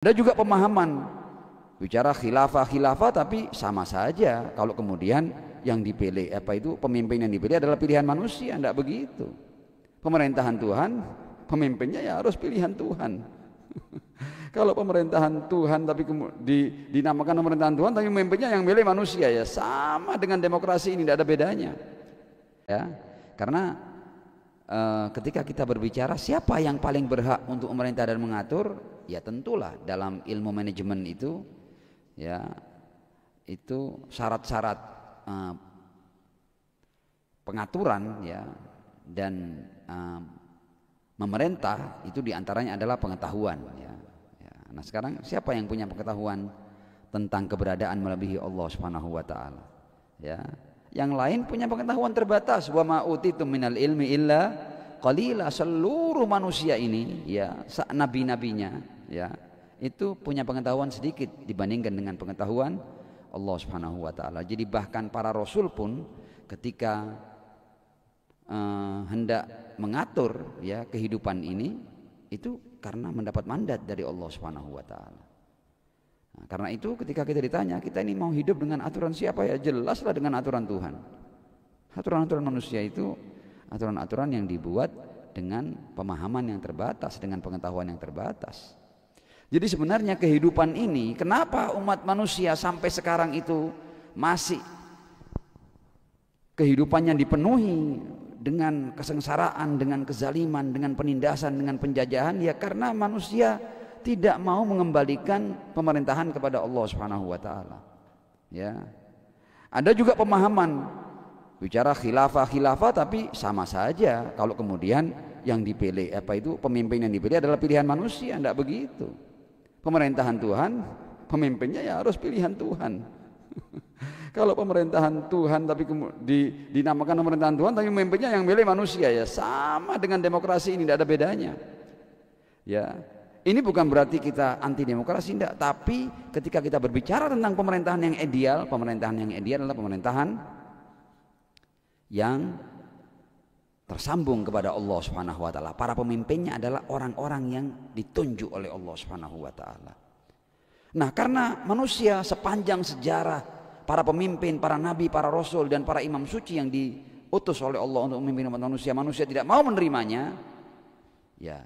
Ada juga pemahaman bicara khilafah tapi sama saja kalau kemudian yang dipilih pemimpin yang dipilih adalah pilihan manusia. Tidak begitu. Pemerintahan Tuhan, pemimpinnya ya harus pilihan Tuhan. Kalau pemerintahan Tuhan tapi dinamakan pemerintahan Tuhan tapi pemimpinnya yang milih manusia, ya sama dengan demokrasi ini, tidak ada bedanya. Ya, karena ketika kita berbicara siapa yang paling berhak untuk memerintah dan mengatur, ya tentulah dalam ilmu manajemen itu, ya itu syarat-syarat pengaturan, ya, dan memerintah itu diantaranya adalah pengetahuan, ya. Nah sekarang siapa yang punya pengetahuan tentang keberadaan melebihi Allah Subhanahu wa taala? Ya, yang lain punya pengetahuan terbatas. Wa ma utitum minal ilmi illa qalila. Seluruh manusia ini, ya, nabi-nabinya, ya, itu punya pengetahuan sedikit dibandingkan dengan pengetahuan Allah Subhanahu wa taala. Jadi bahkan para rasul pun ketika hendak mengatur, ya, kehidupan ini itu karena mendapat mandat dari Allah Subhanahu wa taala. Nah, karena itu ketika kita ditanya, kita ini mau hidup dengan aturan siapa, ya jelaslah dengan aturan Tuhan. Aturan-aturan manusia itu aturan-aturan yang dibuat dengan pemahaman yang terbatas, dengan pengetahuan yang terbatas. Jadi sebenarnya kehidupan ini, kenapa umat manusia sampai sekarang itu masih kehidupannya dipenuhi dengan kesengsaraan, dengan kezaliman, dengan penindasan, dengan penjajahan, ya karena manusia tidak mau mengembalikan pemerintahan kepada Allah Subhanahu wa taala. Ya. Ada juga pemahaman bicara khilafah tapi sama saja kalau kemudian yang dipilih pemimpin yang dipilih adalah pilihan manusia. Tidak begitu. Pemerintahan Tuhan, pemimpinnya ya harus pilihan Tuhan. Kalau pemerintahan Tuhan tapi dinamakan pemerintahan Tuhan tapi pemimpinnya yang milih manusia, ya sama dengan demokrasi ini, tidak ada bedanya. Ya, ini bukan berarti kita anti demokrasi, tidak. Tapi ketika kita berbicara tentang pemerintahan yang ideal adalah pemerintahan yang tersambung kepada Allah Subhanahu wa taala. Para pemimpinnya adalah orang-orang yang ditunjuk oleh Allah Subhanahu wa taala. Nah, karena manusia sepanjang sejarah, para pemimpin, para nabi, para rasul dan para imam suci yang diutus oleh Allah untuk memimpin umat manusia, manusia tidak mau menerimanya, ya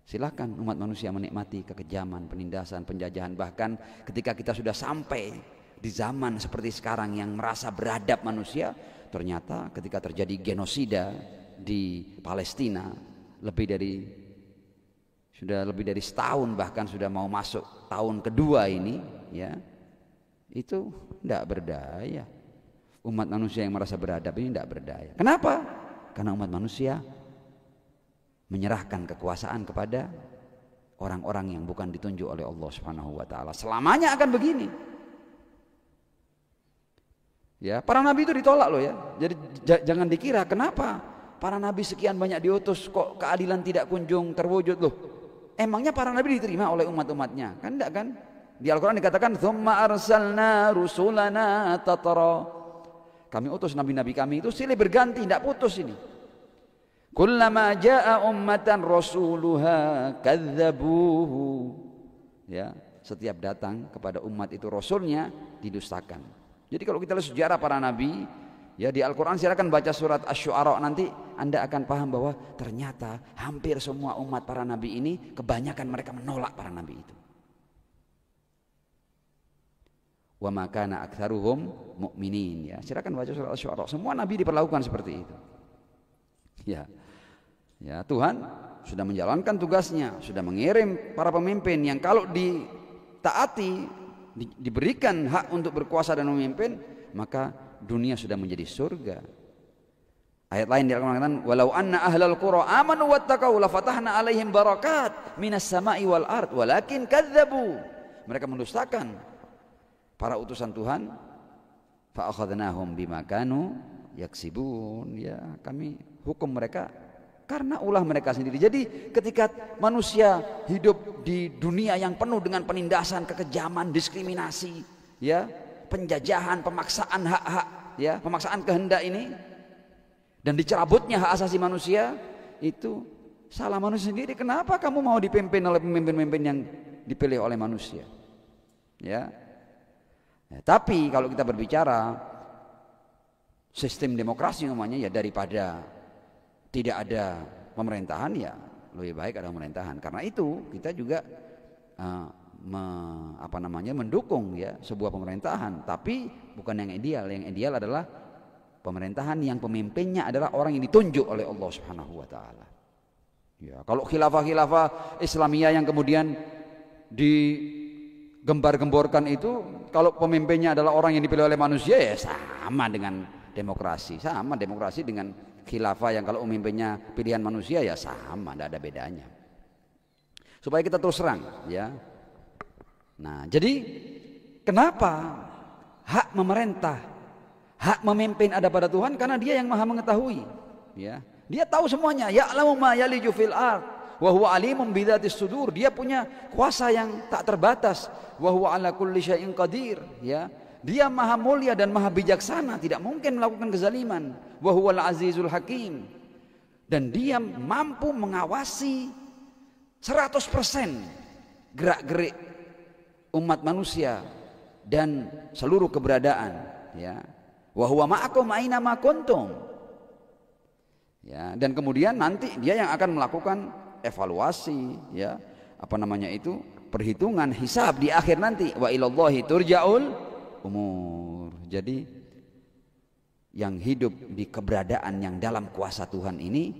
silahkan umat manusia menikmati kekejaman, penindasan, penjajahan. Bahkan ketika kita sudah sampai di zaman seperti sekarang yang merasa beradab manusia, ternyata ketika terjadi genosida di Palestina sudah lebih dari setahun, bahkan sudah mau masuk tahun kedua ini, ya, itu tidak berdaya. Umat manusia yang merasa beradab ini tidak berdaya. Kenapa? Karena umat manusia menyerahkan kekuasaan kepada orang-orang yang bukan ditunjuk oleh Allah Subhanahu wa taala. Selamanya akan begini. Ya, para nabi itu ditolak loh, ya. Jadi jangan dikira kenapa para nabi sekian banyak diutus kok keadilan tidak kunjung terwujud loh. Emangnya para nabi diterima oleh umat-umatnya? Kan enggak kan? Di Al-Quran dikatakan tsumma arsalna rusulana tatara. Kami utus nabi-nabi kami itu silih berganti, tidak putus ini. Kullama jaa ummatan rasuluha kadzabuhu. Ya, setiap datang kepada umat itu rasulnya didustakan. Jadi kalau kita lihat sejarah para nabi, ya di Al-Quran silakan baca surat Asy-Syu'ara, nanti Anda akan paham bahwa ternyata hampir semua umat para nabi ini kebanyakan mereka menolak para nabi itu. Wa ma kana aktsaruhum mu'minin, ya. Silakan baca surat Asy-Syu'ara. Semua nabi diperlakukan seperti itu. Ya. Ya, Tuhan sudah menjalankan tugasnya, sudah mengirim para pemimpin yang kalau ditaati, diberikan hak untuk berkuasa dan memimpin, maka dunia sudah menjadi surga. Ayat lain di Al-Quran mengatakan, walau anna ahlal qura amanu wattaqau la fatahna alaihim barakat minas sama'i wal ard walakin kadzabu. Mereka mendustakan para utusan Tuhan, fa akhadnahum bima kanu yaksibun, ya kami hukum mereka karena ulah mereka sendiri. Jadi ketika manusia hidup di dunia yang penuh dengan penindasan, kekejaman, diskriminasi, ya, penjajahan, pemaksaan hak-hak, ya, pemaksaan kehendak ini, dan dicerabutnya hak asasi manusia, itu salah manusia sendiri. Kenapa kamu mau dipimpin oleh pemimpin-pemimpin yang dipilih oleh manusia. Ya. Tapi kalau kita berbicara sistem demokrasi namanya, ya daripada tidak ada pemerintahan, ya lebih baik ada pemerintahan. Karena itu kita juga mendukung ya sebuah pemerintahan, tapi bukan yang ideal. Yang ideal adalah pemerintahan yang pemimpinnya adalah orang yang ditunjuk oleh Allah Subhanahu wa taala. Ya, kalau khilafah-khilafah Islamiyah yang kemudian digembar-gemborkan itu, kalau pemimpinnya adalah orang yang dipilih oleh manusia, ya sama dengan demokrasi. Sama demokrasi dengan khilafah yang kalau pemimpinnya pilihan manusia, ya sama, tidak ada bedanya. Supaya kita terus terang, ya. Nah, jadi kenapa hak memerintah, hak memimpin ada pada Tuhan? Karena Dia yang Maha mengetahui, ya. Dia tahu semuanya. Ya'lamu ma yaliju fil ard wa huwa alimun bidzatis sudur. Dia punya kuasa yang tak terbatas. Wa huwa ala kulli syai'in qadir, ya. Dia Maha mulia dan Maha bijaksana, tidak mungkin melakukan kezaliman. Wa huwal azizul hakim. Dan Dia mampu mengawasi 100% gerak-gerik umat manusia dan seluruh keberadaan, ya. Wa huwa ma'akum aina ma kuntum. Ya, dan kemudian nanti Dia yang akan melakukan evaluasi, ya, perhitungan hisab di akhir nanti. Wa ilallahi turja'ul umur. Jadi yang hidup di keberadaan yang dalam kuasa Tuhan ini,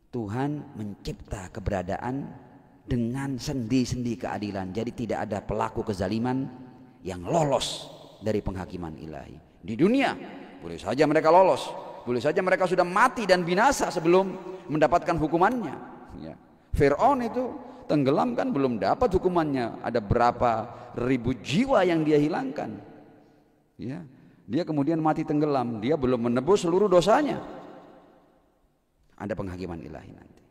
Tuhan mencipta keberadaan dengan sendi-sendi keadilan. Jadi tidak ada pelaku kezaliman yang lolos dari penghakiman ilahi. Di dunia boleh saja mereka lolos, boleh saja mereka sudah mati dan binasa sebelum mendapatkan hukumannya, ya. Fir'aun itu tenggelam kan belum dapat hukumannya, ada berapa ribu jiwa yang dia hilangkan, ya. Dia kemudian mati tenggelam, dia belum menebus seluruh dosanya. Ada penghakiman ilahi nanti.